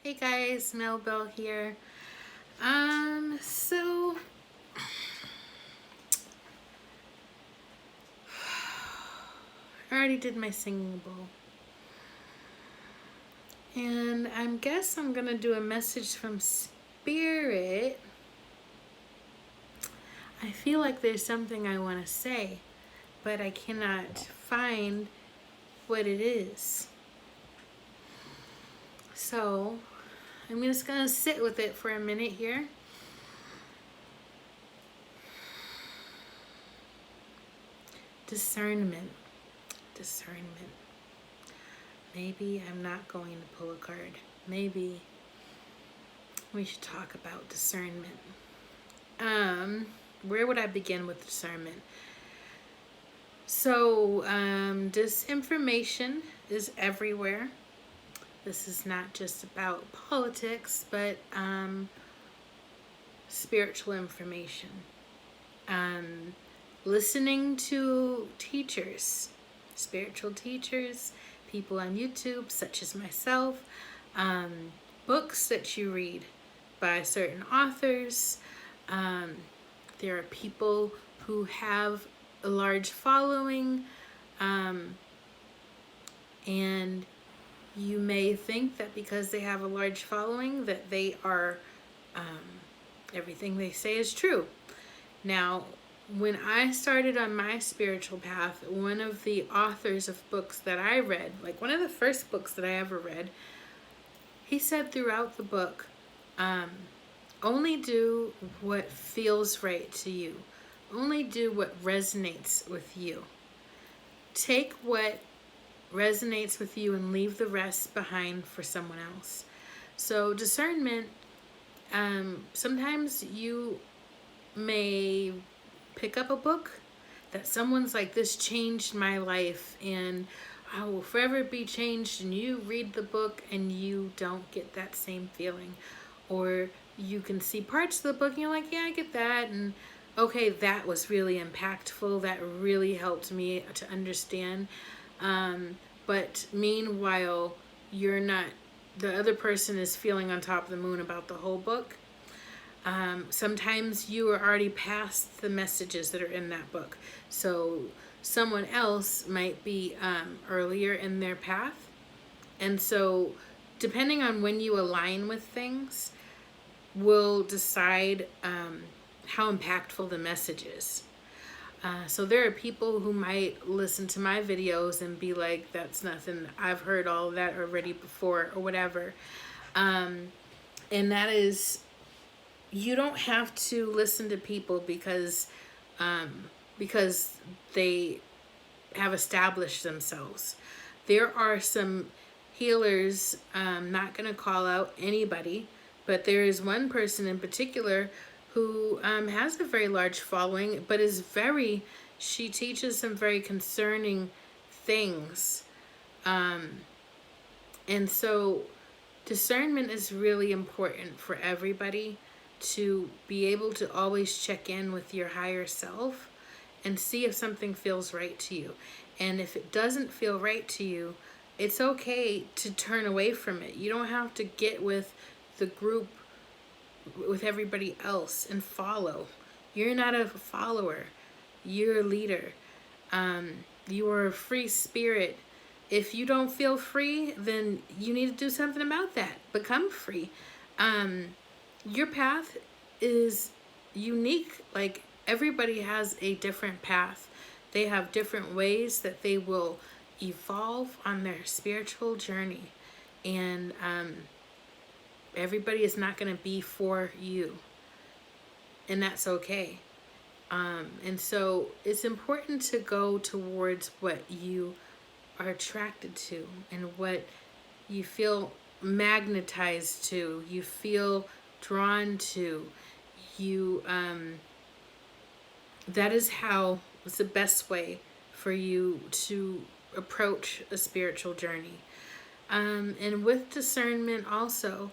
Hey guys, Mel Bell here. So I already did my singing bowl. And I guess I'm gonna do a message from Spirit. I feel like there's something I wanna say, but I cannot find what it is. So I'm just gonna sit with it for a minute here. Discernment. Discernment. Maybe I'm not going to pull a card. Maybe we should talk about discernment. Where would I begin with discernment? So, disinformation is everywhere. This is not just about politics, but spiritual information. Listening to teachers, spiritual teachers, people on YouTube, such as myself, books that you read by certain authors. There are people who have a large following, and you may think that because they have a large following that they are, everything they say is true. Now, when I started on my spiritual path, one of the authors of books that I read, like one of the first books that I ever read, he said throughout the book, only do what feels right to you. Only do what resonates with you. Take what resonates with you and leave the rest behind for someone else. So discernment, sometimes you may pick up a book that someone's like, this changed my life and I will forever be changed, and you read the book and you don't get that same feeling. Or you can see parts of the book and you're like, yeah, I get that, and okay, that was really impactful, that really helped me to understand, but meanwhile you're not, the other person is feeling on top of the moon about the whole book. Sometimes you are already past the messages that are in that book, so someone else might be earlier in their path, and so depending on when you align with things will decide how impactful the message is. So there are people who might listen to my videos and be like, that's nothing, I've heard all of that already before, or whatever. And that is, you don't have to listen to people because they have established themselves. There are some healers, not going to call out anybody, but there is one person in particular who has a very large following, but she teaches some very concerning things. And so discernment is really important for everybody, to be able to always check in with your higher self and see if something feels right to you. And if it doesn't feel right to you, it's okay to turn away from it. You don't have to get with the group, with everybody else, and follow. You're not a follower. You're a leader. You are a free spirit. If you don't feel free, then you need to do something about that. Become free. Your path is unique. Like, everybody has a different path. They have different ways that they will evolve on their spiritual journey. And everybody is not going to be for you. And that's okay. And so it's important to go towards what you are attracted to and what you feel magnetized to, you feel drawn to. That is how, it's the best way for you to approach a spiritual journey. And with discernment also,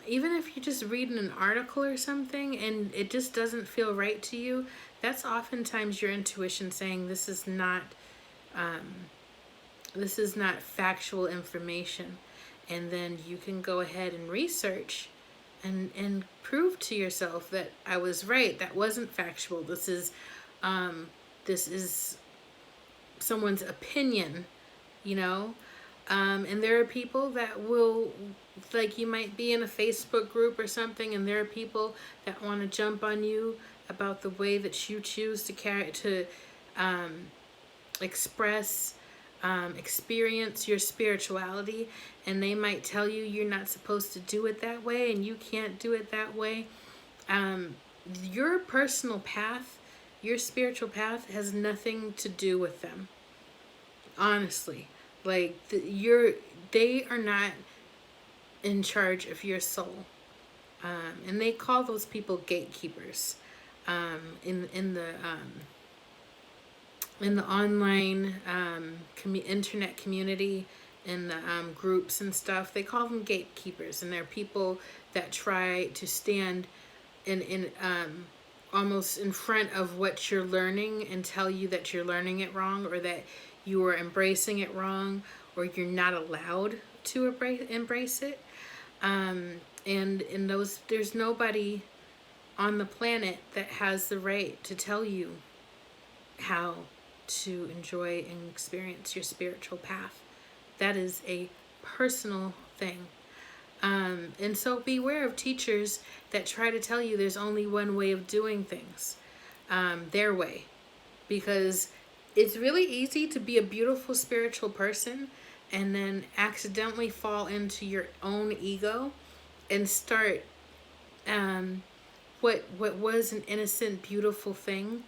even if you're just reading an article or something and it just doesn't feel right to you, that's oftentimes your intuition saying this is not factual information. And then you can go ahead and research and prove to yourself that I was right. That wasn't factual. This is someone's opinion, you know. And there are people that will, like, you might be in a Facebook group or something, and there are people that want to jump on you about the way that you choose to express, experience your spirituality, and they might tell you you're not supposed to do it that way and you can't do it that way. Your personal path, your spiritual path, has nothing to do with them. Honestly, like they are not in charge of your soul, and they call those people gatekeepers. In the online internet community, in the groups and stuff, they call them gatekeepers, and they're people that try to stand in almost in front of what you're learning and tell you that you're learning it wrong, or that you are embracing it wrong, or you're not allowed to embrace it. And in those, there's nobody on the planet that has the right to tell you how to enjoy and experience your spiritual path. That is a personal thing. And so beware of teachers that try to tell you there's only one way of doing things, their way. Because it's really easy to be a beautiful spiritual person and then accidentally fall into your own ego and start what was an innocent, beautiful thing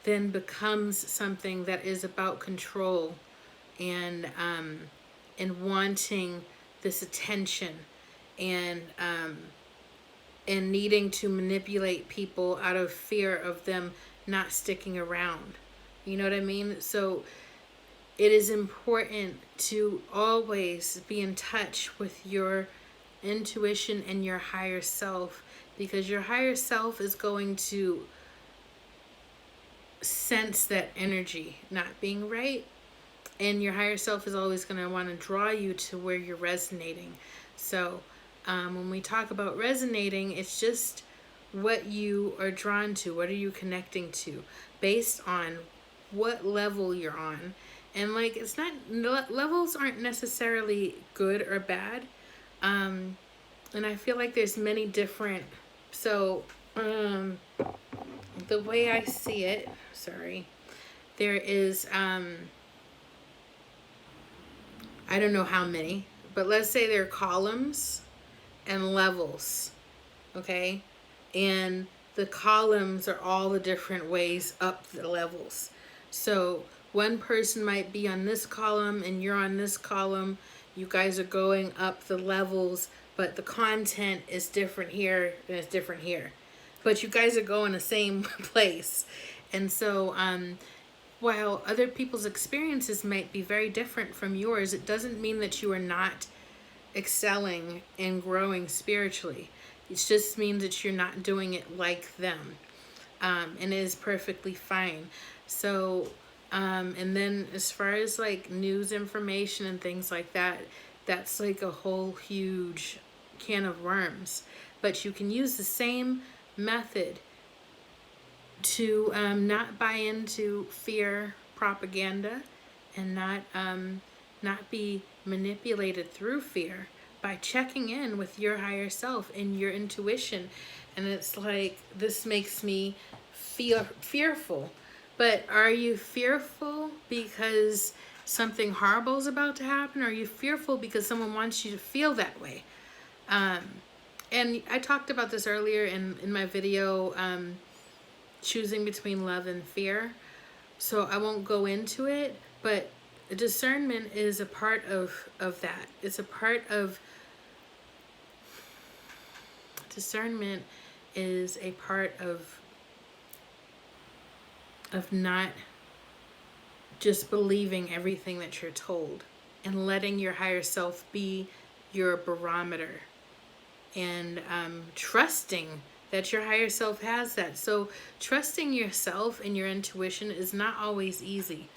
then becomes something that is about control and wanting this attention and needing to manipulate people out of fear of them not sticking around. You know what I mean? So it is important to always be in touch with your intuition and your higher self, because your higher self is going to sense that energy not being right, and your higher self is always going to want to draw you to where you're resonating. So when we talk about resonating, it's just what you are drawn to, what are you connecting to, based on what level you're on. And like, it's not, levels aren't necessarily good or bad. And I feel like there's many different, so the way I see it, there is, I don't know how many, but let's say there are columns and levels, okay? And the columns are all the different ways up the levels. So one person might be on this column and you're on this column. You guys are going up the levels, but the content is different here and it's different here. But you guys are going the same place. And so while other people's experiences might be very different from yours, it doesn't mean that you are not excelling and growing spiritually. It just means that you're not doing it like them. And it is perfectly fine. So, and then as far as like news information and things like that, that's like a whole huge can of worms. But you can use the same method to not buy into fear propaganda and not be manipulated through fear, by checking in with your higher self and your intuition. And it's like, this makes me feel fearful. But are you fearful because something horrible is about to happen? Or are you fearful because someone wants you to feel that way? And I talked about this earlier in my video, choosing between love and fear. So I won't go into it, but discernment is a part of that. It's a part of, discernment is a part of not just believing everything that you're told, and letting your higher self be your barometer, and trusting that your higher self has that. So trusting yourself and your intuition is not always easy.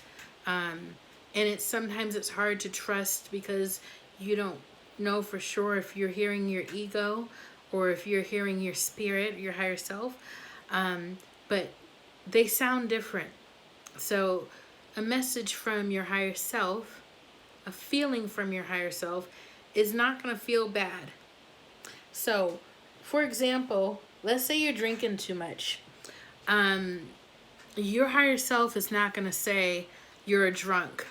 And sometimes it's hard to trust because you don't know for sure if you're hearing your ego or if you're hearing your spirit, your higher self. But they sound different. So a message from your higher self, a feeling from your higher self, is not going to feel bad. So, for example, let's say you're drinking too much. Your higher self is not going to say you're a drunk,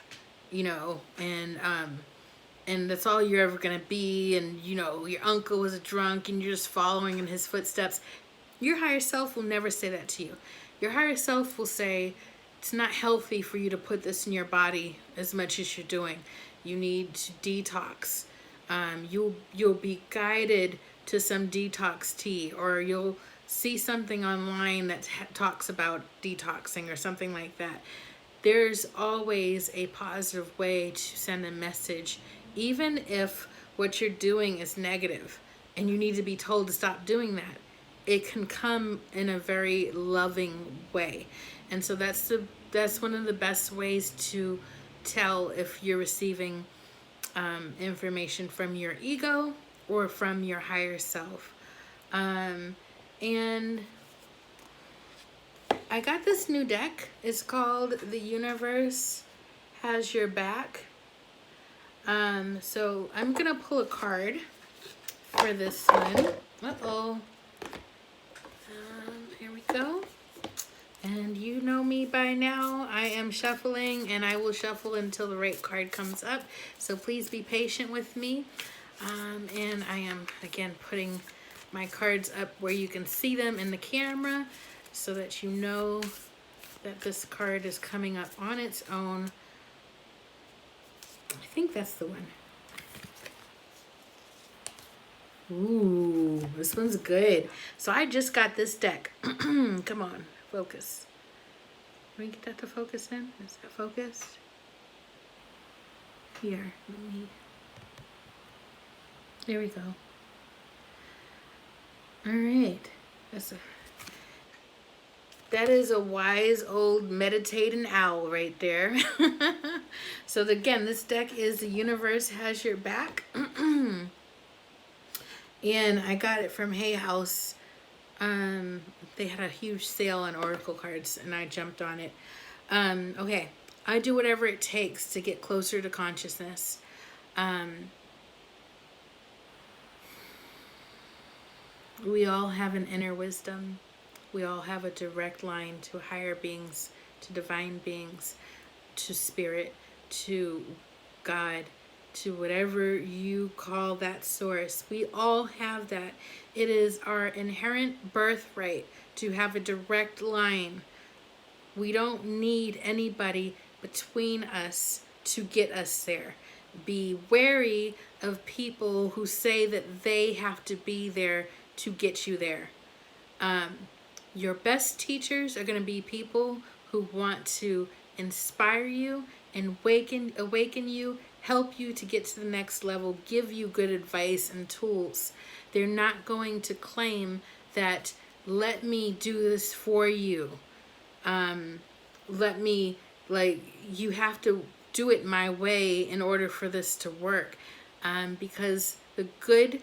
and that's all you're ever going to be, and your uncle was a drunk and you're just following in his footsteps. Your higher self will never say that to you. Your higher self will say, it's not healthy for you to put this in your body as much as you're doing. You need to detox. You'll be guided to some detox tea, or you'll see something online that talks about detoxing or something like that. There's always a positive way to send a message, even if what you're doing is negative and you need to be told to stop doing that. It can come in a very loving way. And so that's one of the best ways to tell if you're receiving information from your ego or from your higher self. And I got this new deck. It's called The Universe Has Your Back. So I'm gonna pull a card for this one. Uh-oh. Here we go. And you know me by now. I am shuffling, and I will shuffle until the right card comes up. So please be patient with me. And I am, again, putting my cards up where you can see them in the camera so that you know that this card is coming up on its own. I think that's the one. Ooh, this one's good. So I just got this deck. Come on, focus. Let me get that to focus in. Is that focused? Here, there we go. All right. That is a wise old meditating owl right there. So again, this deck is The Universe Has Your Back. And I got it from Hay House. They had a huge sale on Oracle cards, and I jumped on it. Okay, I do whatever it takes to get closer to consciousness. We all have an inner wisdom. We all have a direct line to higher beings, to divine beings, to spirit, to God, to whatever you call that source. We all have that. It is our inherent birthright to have a direct line. We don't need anybody between us to get us there. Be wary of people who say that they have to be there to get you there. Your best teachers are going to be people who want to inspire you and awaken you, help you to get to the next level, give you good advice and tools. They're not going to claim that, let me do this for you. You have to do it my way in order for this to work. Because the good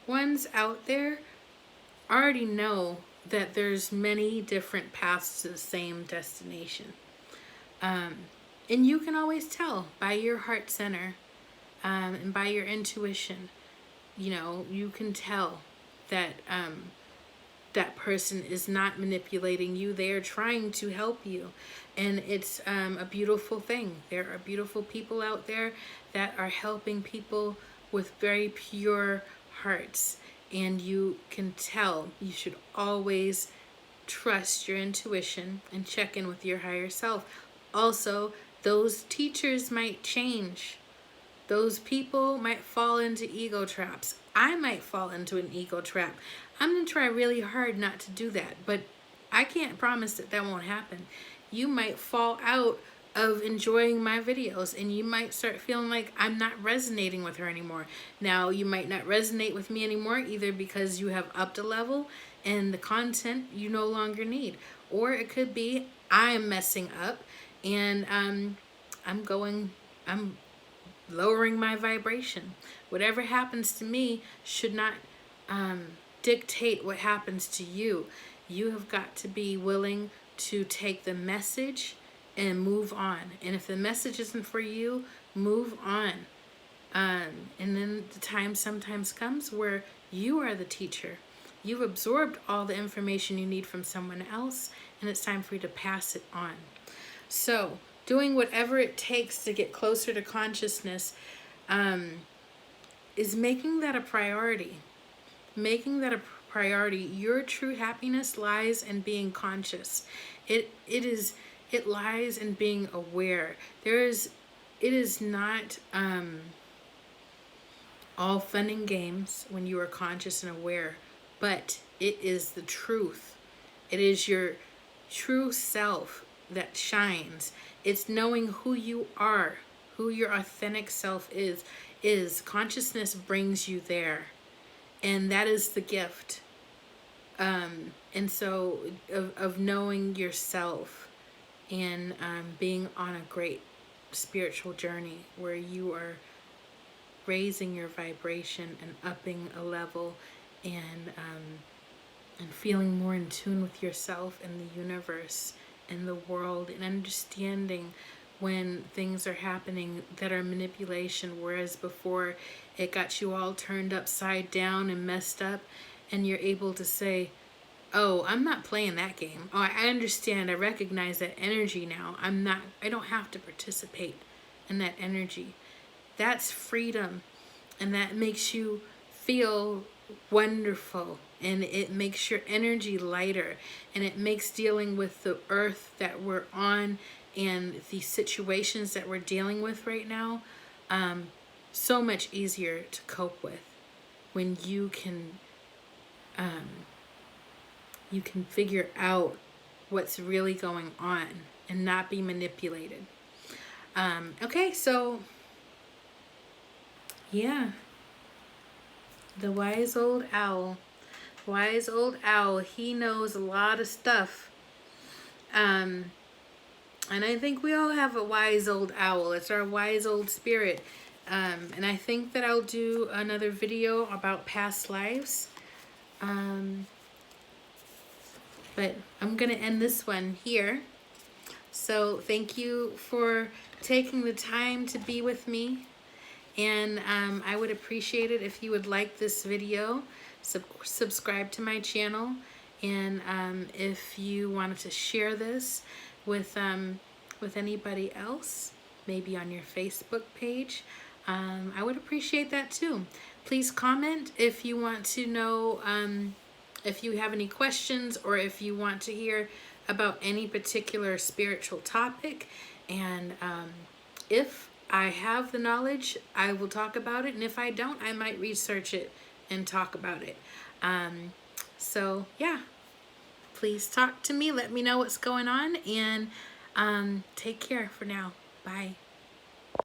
ones out there already know that there's many different paths to the same destination. And you can always tell by your heart center and by your intuition. You can tell that that person is not manipulating you. They are trying to help you. And it's a beautiful thing. There are beautiful people out there that are helping people with very pure hearts. And you can tell. You should always trust your intuition and check in with your higher self. Also, those teachers might change. Those people might fall into ego traps. I might fall into an ego trap. I'm going to try really hard not to do that, but I can't promise that that won't happen. You might fall out of enjoying my videos, and you might start feeling like I'm not resonating with her anymore. Now, you might not resonate with me anymore either because you have upped a level and the content you no longer need. Or it could be I am messing up and I'm lowering my vibration. Whatever happens to me should not dictate what happens to you. You have got to be willing to take the message and move on. And if the message isn't for you, move on. And then the time sometimes comes where you are the teacher. You've absorbed all the information you need from someone else, and it's time for you to pass it on. So, doing whatever it takes to get closer to consciousness is making that a priority. Making that a priority. Your true happiness lies in being conscious. It lies in being aware. It is not all fun and games when you are conscious and aware, but it is the truth. It is your true self that shines. It's knowing who you are, who your authentic self is. Consciousness brings you there. And that is the gift. And so of knowing yourself and being on a great spiritual journey where you are raising your vibration and upping a level and feeling more in tune with yourself and the universe and the world, and understanding when things are happening that are manipulation, whereas before it got you all turned upside down and messed up, and you're able to say, oh, I'm not playing that game. Oh, I understand. I recognize that energy now. I don't have to participate in that energy. That's freedom, and that makes you feel wonderful, and it makes your energy lighter, and it makes dealing with the earth that we're on and the situations that we're dealing with right now so much easier to cope with when you can figure out what's really going on and not be manipulated. Okay, so yeah, the wise old owl. Wise old owl, he knows a lot of stuff. And I think we all have a wise old owl. It's our wise old spirit. And I think that I'll do another video about past lives. But I'm going to end this one here. So thank you for taking the time to be with me. And I would appreciate it if you would like this video, subscribe to my channel, and if you wanted to share this with anybody else, maybe on your Facebook page, I would appreciate that too. Please comment if you want to know, if you have any questions, or if you want to hear about any particular spiritual topic. And if I have the knowledge, I will talk about it. And if I don't, I might research it and talk about it. So yeah, please talk to me. Let me know what's going on, and take care for now. Bye.